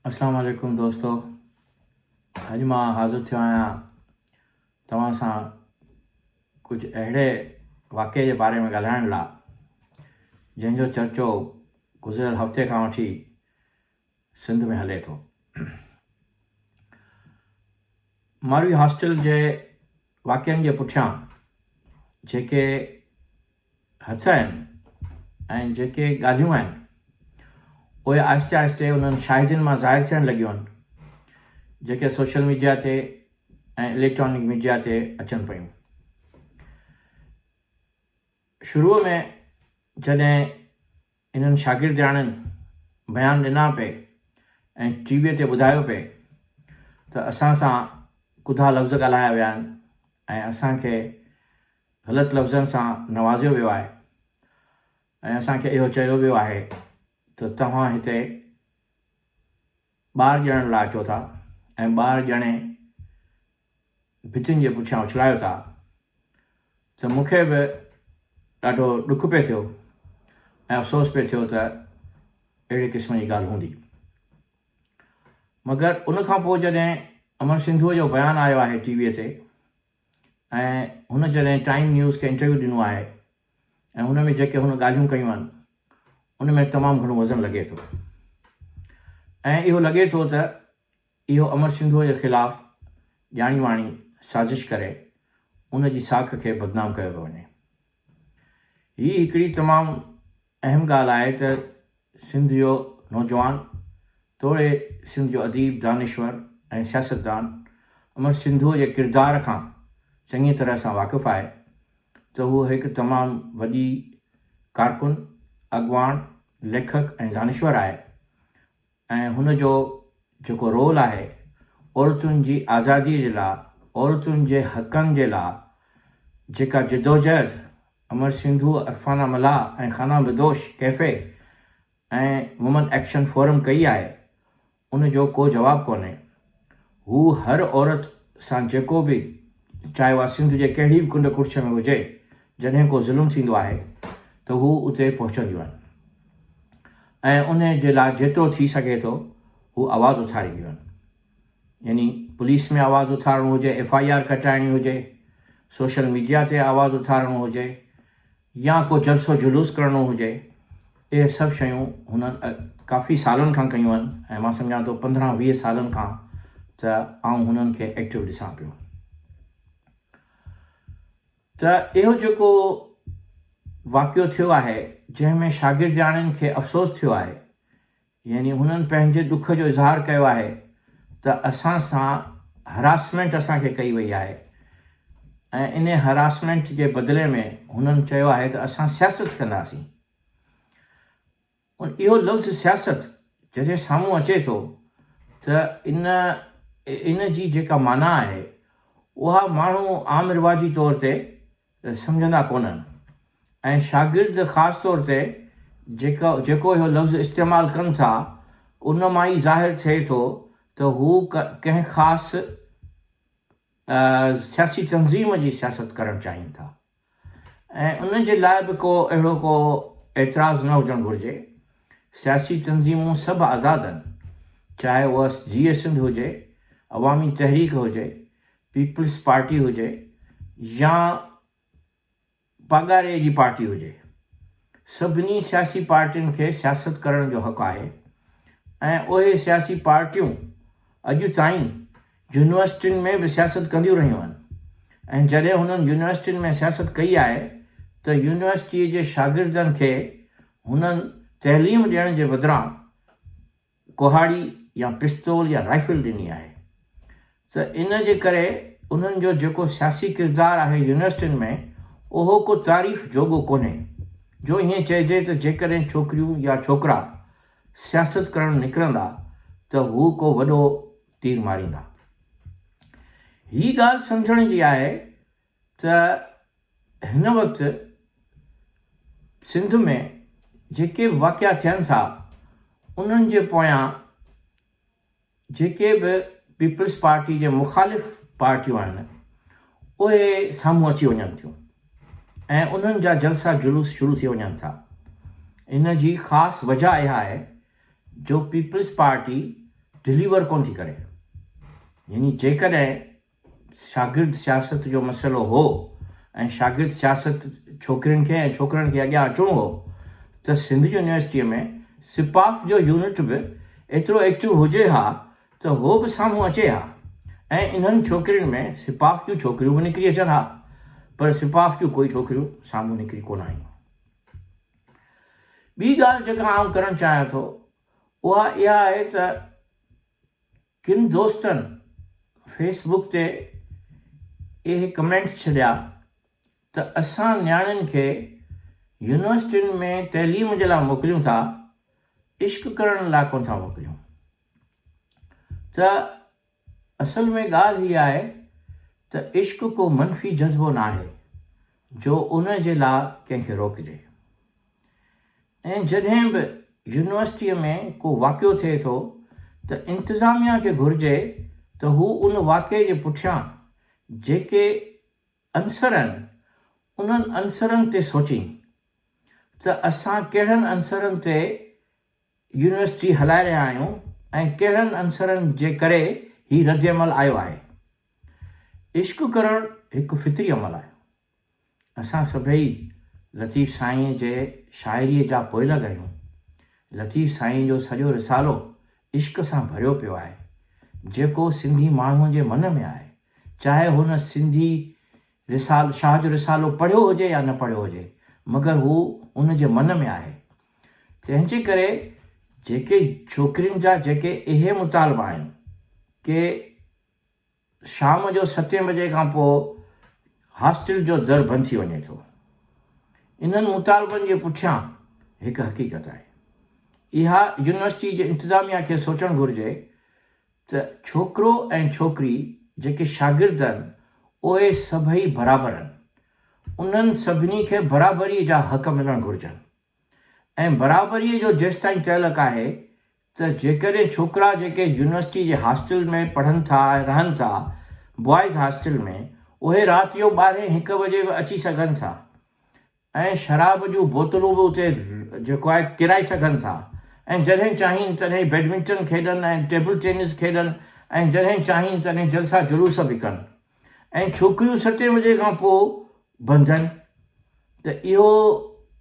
अस्सलाम वालेकुम दोस्तों। अॼु मां हाज़िर थियो आहियां तव्हां सां कुझु अहिड़े वाक़े जे बारे में ॻाल्हाइण लाइ जंहिंजो चर्चो गुज़िरियल हफ़्ते खां वठी सिंध में हले थो। मारवी हॉस्टल जे वाक़िअनि जे पुठियां जेके हथ आहिनि ऐं जेके ॻाल्हियूं आहिनि उहे आहिस्ते आहिस्ते उन्हनि शाहिदियुनि मां ज़ाहिर थियणु लॻियूं आहिनि जेके सोशल मीडिया ते ऐं इलेक्ट्रॉनिक मीडिया ते अचनि पियूं। शुरूअ में जॾहिं इन्हनि शागिर्दियाणनि बयानु ॾिना पे ऐं टीवीअ ते ॿुधायो पे त असां सां कुधा लफ़्ज़ ॻाल्हाया विया आहिनि ऐं असांखे ग़लति लफ़्ज़नि सां नवाज़ियो वियो आहे ऐं असांखे इहो चयो वियो आहे त तव्हां हिते ॿार ॼणण लाइ अचो था ऐं ॿार ॼणे भितियुनि जे पुठियां उछलायो था, त मूंखे बि ॾाढो ॾुखु पियो थियो ऐं अफ़सोस पियो थियो त अहिड़े क़िस्म जी ॻाल्हि हूंदी। मगर उनखां पोइ जॾहिं अमर सिंधूअ जो बयानु आयो आहे टीवीअ ते ऐं हुन जॾहिं टाइम न्यूज़ खे इंटरव्यू ॾिनो आहे ऐं हुन में जेके हुन ॻाल्हियूं कयूं आहिनि उन में तमामु घणो वज़न लॻे थो ऐं इहो लॻे थो त इहो अमर सिंधूअ जे ख़िलाफ़ु ॼाणी वाणी साज़िश करे उन जी साख खे बदनाम कयो पियो वञे। हीअ हिकिड़ी तमामु अहम ॻाल्हि आहे त सिंध जो नौजवान तोड़े सिंध जो अदीब दानिश्वर ऐं सियासतदान अमर सिंधूअ जे किरदार खां चङी तरह सां वाक़ुफ़ु आहे त उहो हिकु तमामु वॾी कारकुन अॻवान लेखक ऐं दानिश्वर आहे ऐं हुन जो जेको रोल आहे औरतुनि जी आज़ादीअ जे लाइ, औरतुनि जे हक़नि जे लाइ जेका जिदोजहद अमर सिंधू, अरफाना मल्लाह ऐं खाना बदोश कैफ़े ऐं वुमन एक्शन फोरम कई आहे उन जो को जवाबु कोन्हे। हू हर औरत सां जेको बि चाहे उहा सिंध जे कहिड़ी बि कुंड कुर्छ में हुजे जॾहिं को ज़ुल्म थींदो आहे त हू उते पहुचंदियूं आहिनि ऐं उन जे लाइ जेतिरो थी सघे थो हू आवाज़ु उथारींदियूं आहिनि। यानी पुलिस में आवाज़ु उथारणो हुजे, FIR कटाइणी हुजे, सोशल मीडिया ते आवाज़ु उथारणो हुजे या को जलसो जुलूस करणो हुजे, इहे सभु शयूं हुननि काफ़ी सालनि खां कयूं आहिनि ऐं मां सम्झां थो 15-20 सालनि खां त आउं हुननि खे एक्टिव ॾिसां पियो। त इहो जेको वाक़ियो थियो आहे जंहिंमें शागिर्दियाणनि खे अफ़सोस थियो आहे, यानी हुननि पंहिंजे ॾुख जो इज़हार कयो आहे त असां सां हरासमेंट असांखे कई वई आहे ऐं इन हरासमेंट जे बदिले में हुननि चयो आहे त असां सियासत कंदासीं। इहो लफ़्ज़ सियासत जॾहिं साम्हूं अचे थो त इन जी जेका माना आहे उहा माण्हू आम रिवाजी तौर ते सम्झंदा कोन्हनि ऐं शागिर्द ख़ासि तौर ते जेको इहो लफ़्ज़ इस्तेमालु कनि था उन मां ई ज़ाहिर थिए थो त हू कंहिं ख़ासि सियासी तंज़ीम जी सियासत करणु चाहिनि था ऐं उन जे लाइ बि अहिड़ो को एतिराज़ु न हुजणु घुरिजे। सियासी तंज़ीमूं सभु आज़ादु आहिनि, चाहे उहा जीए सिंध हुजे, अवामी तहरीक हुजे, पीपल्स पार्टी हुजे या पागारे जी पार्टी हुजे, सभिनी सियासी पार्टियुनि खे सियासत करण जो हक़ु आहे ऐं उहे सियासी पार्टियूं अॼु ताईं यूनिवर्सिटियुनि में बि सियासत कंदियूं रहियूं आहिनि ऐं जॾहिं हुननि यूनिवर्सिटियुनि में सियासत कई आहे त यूनिवर्सिटीअ जे शागिर्दनि खे हुननि तइलीम ॾियण जे बदिरां कुहाड़ी या पिस्तौल या राइफल ॾिनी आहे। त इन जे करे उन्हनि जो जेको सियासी किरदारु आहे यूनिवर्सिटियुनि में उहो को तारीफ़ जोॻो कोन्हे। जो ईअं चइजे त जेकॾहिं छोकिरियूं या छोकिरा सियासत करणु निकिरंदा त हू को वॾो तीर मारींदा। हीअ ॻाल्हि सम्झण जी आहे त हिन वक़्तु सिंध में जेके वाक़िया थियनि था उन्हनि जे पोयां जेके बि पीपल्स पार्टी जे मुख़ालिफ़ पार्टियूं आहिनि उहे साम्हूं अची वञनि थियूं ऐं उन्हनि जा जलसा जुलूस शुरू थी वञनि था। इन जी ख़ासि वजह इहा आहे जो पीपल्स पार्टी डिलीवर कोन थी करे। यानी जेकॾहिं शागिर्द सियासत जो मसइलो हो ऐं शागिर्द सियासत छोकिरियुनि खे ऐं छोकिरनि खे अॻियां अचिणो हो त सिंध यूनिवर्सिटीअ में सिपाफ जो यूनिट बि एतिरो एक्टिव हुजे हा त हो बि साम्हूं अचे हा ऐं इन्हनि छोकिरियुनि में सिपाफ जूं छोकिरियूं बि निकिरी अचनि हा, पर सिपाफ जूं कोई छोकिरियूं साम्हूं निकिरी कोन आयूं। ॿी ॻाल्हि जेका आउं करणु चाहियां थो उहा इहा आहे त किन दोस्तनि फेसबुक ते इहे कमेंट्स छॾिया त असां नियाणियुनि खे यूनिवर्सिटियुनि में तइलीम जे लाइ मोकिलियूं था, इश्क करण लाइ कोन था मोकिलियूं। त असल में ॻाल्हि हीअ आहे त इश्क को मनफ़ी जज़्बो न आहे जो उन जे लाइ कंहिंखे रोकिजे। ऐं जॾहिं बि यूनिवर्सिटीअ में को वाक़ियो थिए थो त इंतिज़ामिया खे घुरिजे त हू उन वाक़े जे पुठियां जेके अंसर आहिनि उन्हनि अंसरनि ते सोचीं त असां कहिड़नि अंसरनि ते यूनिवर्सिटी हलाए रहिया आहियूं ऐं कहिड़नि अंसरनि जे करे ही रद्द अमल आयो आहे। इश्क करणु हिकु फितरी अमल आहे। असां सभई लतीफ़ साईं जे शाइरीअ जा पोइल ॻायूं। लतीफ़ साईं जो सॼो रिसालो इश्क सां भरियो पियो आहे, जेको सिंधी माण्हूअ जे मन में आहे, चाहे हुन सिंधी शाह जो रिसालो पढ़ियो हुजे या न पढ़ियो हुजे, मगर हू उन जे मन में आहे। तंहिंजे करे जेके छोकिरियुनि जा जेके इहे मुतालबा आहिनि कि शाम जो 7 बजे खां पोइ हॉस्टल जो दर बंदि थी वञे थो, इन्हनि मुतालबनि जे पुठियां हिकु हक़ीक़त आहे। इहा यूनिवर्सिटी जे इंतिज़ामिया खे सोचणु घुरिजे त छोकिरो ऐं छोकिरी जेके शागिर्द आहिनि उहे सभई बराबरि आहिनि, उन्हनि सभिनी खे बराबरीअ जा हक़ मिलणु घुरिजनि। ऐं बराबरीअ जो जेसिताईं तइलक़ आहे त जेकॾहिं छोकिरा जेके यूनिवर्सिटी जे हॉस्टल में पढ़नि था ऐं रहनि था, बॉइज़ हॉस्टल में, उहे राति जो 12-1 बजे बि अची सघनि था ऐं शराब जूं बोतलूं बि उते जेको आहे किराए सघनि था ऐं जॾहिं चाहिनि तॾहिं बैडमिंटन खेॾनि ऐं टेबल टेनिस खेॾनि ऐं जॾहिं चाहिनि तॾहिं जलसा जुलूस बि कनि ऐं छोकिरियूं 7 बजे खां पोइ बंधनि, त इहो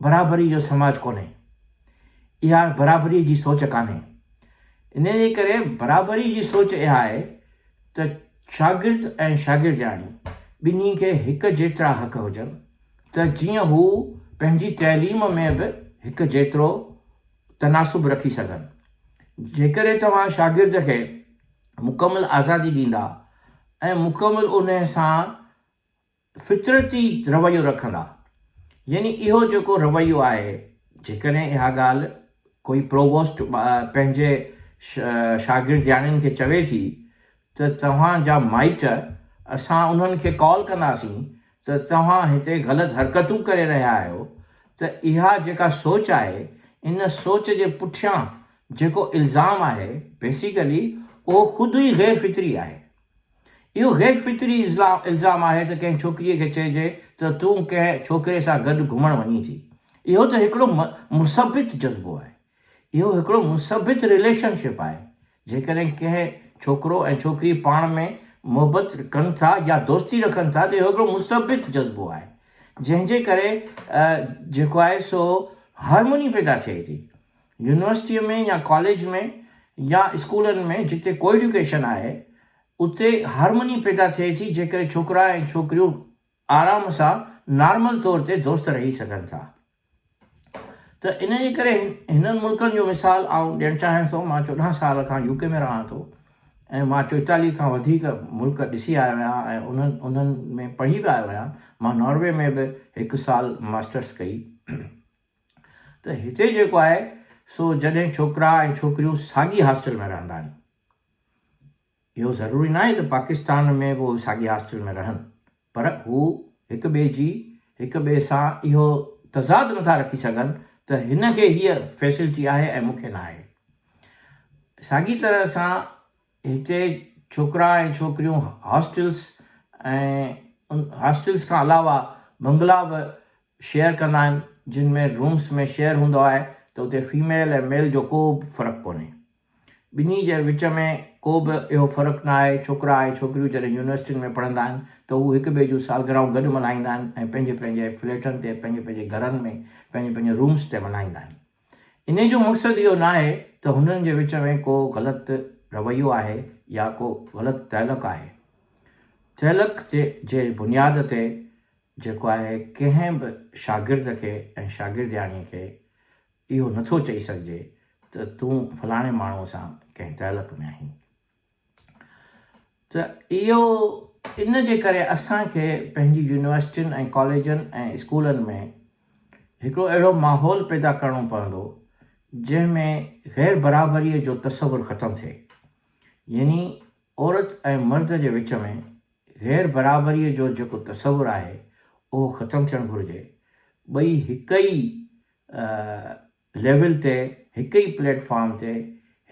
बराबरी जो समाज कोन्हे, इहा बराबरी जी सोच कान्हे। इन जे करे बराबरी जी सोच इहा आहे त शागिर्द ऐं शागिर्दियाणी ॿिन्ही खे हिकु जेतिरा हक़ हुजनि त जीअं हू पंहिंजी तइलीम में बि हिकु जेतिरो तनासुब रखी सघनि। जेकॾहिं तव्हां शागिर्द खे मुकमल आज़ादी ॾींदा ऐं मुकमल उन सां फितरती रवैयो रखंदा, यानी इहो जेको रवैयो आहे, जेकॾहिं इहा ॻाल्हि कोई प्रोवोस्ट पंहिंजे शागिर्दियाणियुनि खे चवे थी त तव्हांजा माइट असां उन्हनि खे कॉल कंदासीं त तव्हां हिते ग़लति हरकतूं करे रहिया आहियो, त इहा जेका सोच आहे, इन सोच जे पुठियां जेको इल्ज़ाम आहे बेसिकली उहो ख़ुदि ई गैर फितरी आहे। इहो गैर फितरी इल्ज़ाम आहे त कंहिं छोकिरीअ खे चइजे त तूं कंहिं छोकिरे सां गॾु घुमणु वञी थी। इहो त हिकिड़ो मुसबित जज़्बो आहे, इहो हिकिड़ो मुसबित रिलेशनशिप आहे। जेकॾहिं कंहिं छोकिरो ऐं छोकिरी पाण में मुहबत कनि था या दोस्ती रखनि था त इहो हिकिड़ो मुसबित जज़्बो आहे, जंहिंजे करे जेको आहे सो हारमोनी पैदा थिए थी। यूनिवर्सिटीअ में या कॉलेज में या स्कूलनि में जिते को एजुकेशन आहे उते हारमोनी पैदा थिए थी, जेकॾहिं छोकिरा ऐं छोकिरियूं आराम सां नॉर्मल तौर ते दोस्त रही सघनि था। त इन जे करे हिननि मुल्कनि जो मिसाल आउं ॾियणु चाहियां थो। मां 14 साल खां यूके में रहां थो ऐं मां 44 खां वधीक मुल्क ॾिसी आयो आहियां ऐं उन्हनि में पढ़ी बि आयो आहियां। मां नॉर्वे में बि 1 साल मास्टर्स कई। त हिते जेको आहे सो जॾहिं छोकिरा ऐं छोकिरियूं साॻी हॉस्टल में रहंदा आहिनि, इहो ज़रूरी न आहे त पाकिस्तान में बि साॻी हॉस्टल में रहनि, पर हू हिक ॿिए सां इहो तज़ाद नथा रखी सघनि त हिन खे हीअ फैसिलिटी आहे ऐं मूंखे न आहे। साॻी तरह सां हिते छोकिरा ऐं छोकिरियूं हॉस्टल्स खां अलावा बंगला बि शेयर कंदा आहिनि, जिन में रूम्स में शेयर हूंदो आहे त उते फीमेल ऐं मेल जो को बि फ़र्क़ु कोन्हे। ॿिन्ही जे विच में को बि इहो फ़र्क़ु न आहे। छोकिरा ऐं छोकिरियूं जॾहिं यूनिवर्सिटियुनि में पढ़ंदा आहिनि त हू हिक ॿिए जूं सालगिराहूं गॾु मल्हाईंदा आहिनि ऐं पंहिंजे पंहिंजे फ्लैटनि ते, पंहिंजे पंहिंजे घरनि में, पंहिंजे पंहिंजे रूम्स ते मल्हाईंदा आहिनि। इन जो मक़सदु इहो न आहे त हुननि जे विच में को ग़लति रवैयो आहे या को ग़लति तहलक आहे। तहलक जे बुनियाद ते जेको आहे कंहिं बि शागिर्द खे ऐं शागिर्दियाणीअ खे इहो नथो चई सघिजे त तूं फलाणे माण्हूअ सां कंहिं तहलक में आहीं। त इहो इन जे करे असांखे पंहिंजी यूनिवर्सिटियुनि ऐं कॉलेजनि ऐं स्कूलनि में हिकिड़ो अहिड़ो माहौल पैदा करिणो पवंदो जंहिंमें गैर बराबरीअ जो तसवुरु ख़तमु थिए। यानी औरत ऐं मर्द जे विच में गैर बराबरीअ जो जेको तसवुरु आहे उहो ख़तमु थियणु घुरिजे। ॿई हिक ई लेवल ते, हिक ई प्लेटफॉर्म ते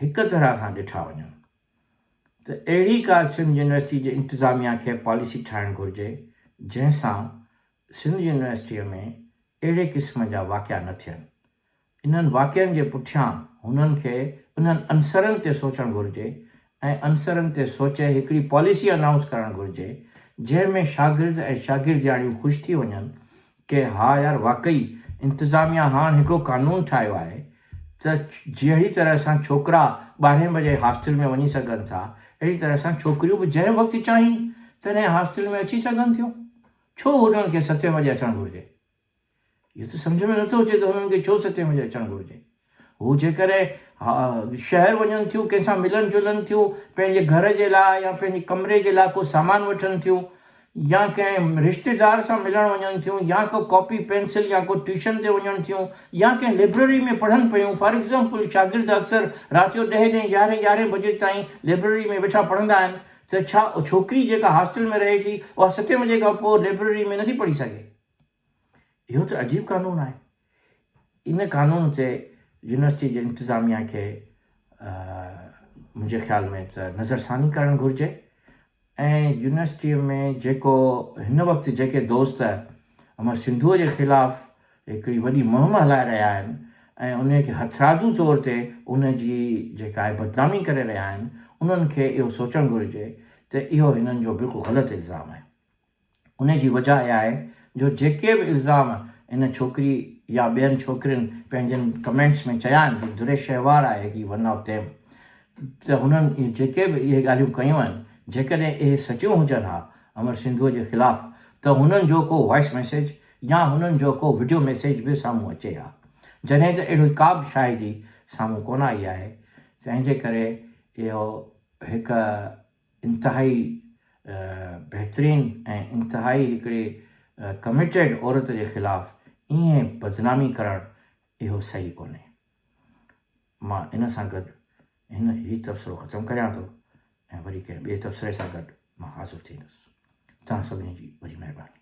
हिक तरह सां ॾिठा वञनि। त अहिड़ी का सिंध यूनिवर्सिटी जे इंतिज़ामिया खे पॉलिसी ठाहिणु घुरिजे जंहिंसां सिंध यूनिवर्सिटीअ में अहिड़े क़िस्म जा वाक़िआ न थियनि। इन्हनि वाक़िअनि जे पुठियां हुननि खे उन्हनि अंसरनि ते सोचणु घुरिजे ऐं अंसरनि ते सोचे हिकिड़ी पॉलिसी अनाउंस करणु घुरिजे जंहिंमें शागिर्द ऐं शागिर्दियाणियूं ख़ुशि थी वञनि कि हा यार वाक़ई इंतिज़ामिया हाणे हिकिड़ो कानून ठाहियो आहे त जहिड़ी तरह सां छोकिरा 12 बजे हॉस्टल में वञी सघनि था, अहिड़ी तरह सां छोकिरियूं बि जंहिं वक़्तु चाहिनि तॾहिं हॉस्टल में अची सघनि थियूं। छो हुननि खे 7 बजे अचणु घुरिजे? इहो त सम्झ में नथो अचे त हुननि खे छो 7 बजे अचणु घुरिजे। हू जेकॾहिं शहर वञनि थियूं, कंहिंसां मिलनि जुलनि थियूं, पंहिंजे घर जे लाइ या पंहिंजे कमरे जे लाइ को सामान वठनि थियूं, या कंहिं रिश्तेदार सां मिलणु वञनि थियूं, या को कॉपी पेंसिल या को ट्यूशन ते वञनि थियूं, या कंहिं लाइब्रेरी में पढ़नि पियूं। फॉर एग्ज़ाम्पल शागिर्द अक्सर राति जो 10 ॾहें 11 बजे ताईं लाइब्रेरी में वेठा पढ़ंदा आहिनि। त छा छोकिरी जेका हॉस्टल में रहे थी उहा 7 बजे खां पोइ लाइब्रेरी में नथी पढ़ी सघे? इहो त अजीब कानून आहे। इन कानून ते यूनिवर्सिटी जे इंतिज़ामिया खे मुंहिंजे ख़्याल में त नज़रसानी करणु घुरिजे ऐं यूनिवर्सिटीअ में जेको हिन वक़्तु जेके दोस्त अमर सिंधूअ जे ख़िलाफ़ु हिकिड़ी वॾी मुहिम हलाए रहिया आहिनि ऐं उन खे हथियादू तौर ते उन जी जेका आहे बदनामी करे रहिया आहिनि, उन्हनि खे इहो सोचणु घुरिजे त इहो हिननि जो बिल्कुलु ग़लति इल्ज़ाम आहे। उन जी वजह इहा आहे जो जेके बि इल्ज़ाम इन छोकिरी या ॿियनि छोकिरियुनि पंहिंजनि कमेंट्स में चया आहिनि, दुरेश शहवार आहे की वन ऑफ देम, त हुननि जेके बि इहे ॻाल्हियूं कयूं आहिनि, जेकॾहिं इहे सचियूं हुजनि हा अमर सिंधूअ जे ख़िलाफ़ु, त हुननि जो को वॉइस मैसेज या हुननि जो को वीडियो मैसेज बि साम्हूं अचे हा। जॾहिं त अहिड़ी का बि शाहिदी साम्हूं कोन आई आहे, तंहिंजे करे इहो हिकु इंतिहाई बहितरीनु ऐं इंतिहाई हिकिड़ी कमिटेड औरत जे ख़िलाफ़ु ईअं बदनामी करणु इहो सही कोन्हे। मां इन सां गॾु हीउ तबसरो ख़तमु करियां थो ऐं वरी कंहिं ॿिए तबसरे सां गॾु मां हाज़िर थींदुसि। तव्हां सभिनी जी वॾी महिरबानी।